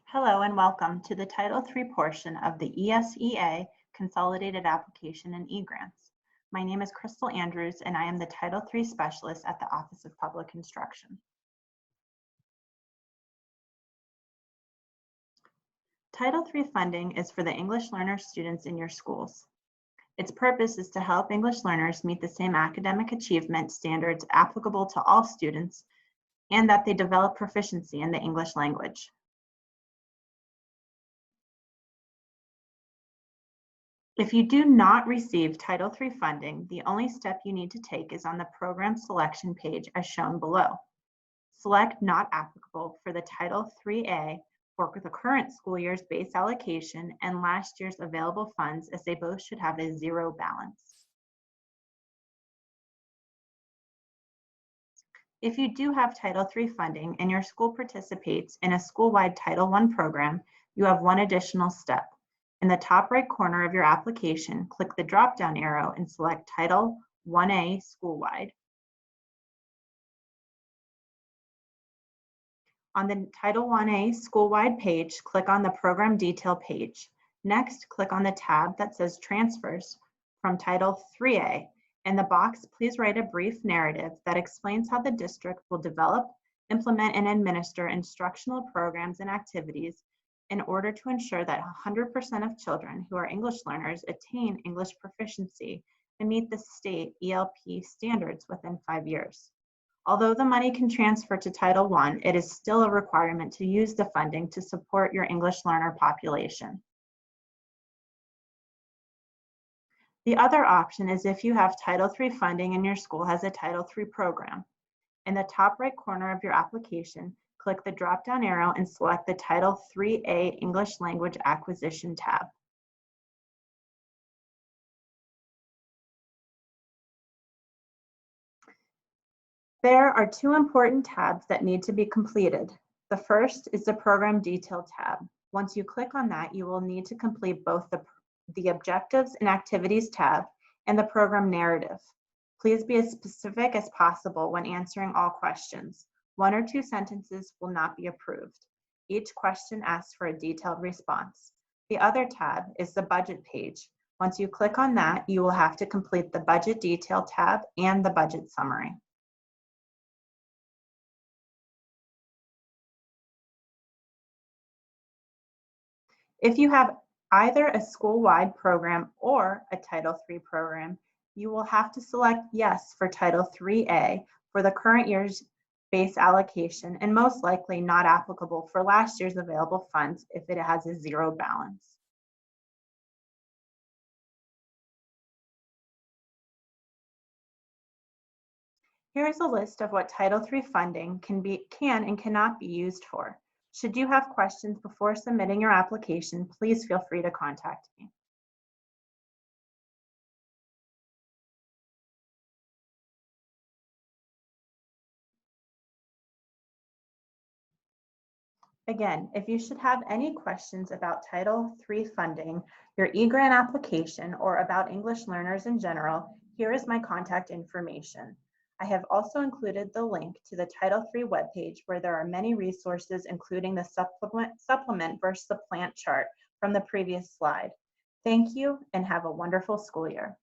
Hello and welcome to the Title III portion of the ESEA Consolidated Application and eGrants. My name is Crystal Andrews and I am the Title III Specialist at the Office of Public Instruction. Title III funding is for the English learner students in your schools. Its purpose is to help English learners meet the same academic achievement standards applicable to all students and that they develop proficiency in the English language. If you do not receive Title III funding, the only step you need to take is on the program selection page as shown below. Select Not Applicable for the Title IIIA for the current school year's base allocation and last year's available funds, as they both should have a zero balance. If you do have Title III funding and your school participates in a school-wide Title I program, you have one additional step. In the top right corner of your application, click the drop-down arrow and select Title IA School-Wide. On the Title IA School-Wide page, click on the Program Detail page. Next, click on the tab that says Transfers from Title IIIA. In the box, please write a brief narrative that explains how the district will develop, implement, and administer instructional programs and activities in order to ensure that 100% of children who are English learners attain English proficiency and meet the state ELP standards within 5 years. Although the money can transfer to Title I, it is still a requirement to use the funding to support your English learner population. The other option is if you have Title III funding and your school has a Title III program. In the top right corner of your application, click the drop-down arrow and select the Title IIIA English Language Acquisition tab. There are two important tabs that need to be completed. The first is the Program Detail tab. Once you click on that, you will need to complete both the Objectives and Activities tab and the Program Narrative. Please be as specific as possible when answering all questions. 1 or 2 sentences will not be approved. Each question asks for a detailed response. The other tab is the Budget page. Once you click on that, you will have to complete the Budget Detail tab and the Budget Summary. If you have either a school-wide program or a Title III program, you will have to select Yes for Title IIIA for the current year's base allocation, and most likely not applicable for last year's available funds if it has a zero balance. Here is a list of what Title III funding can and cannot be used for. Should you have questions before submitting your application, please feel free to contact me. Again, if you should have any questions about Title III funding, your eGrant application, or about English learners in general, here is my contact information. I have also included the link to the Title III webpage where there are many resources, including the supplement versus the plant chart from the previous slide. Thank you and have a wonderful school year.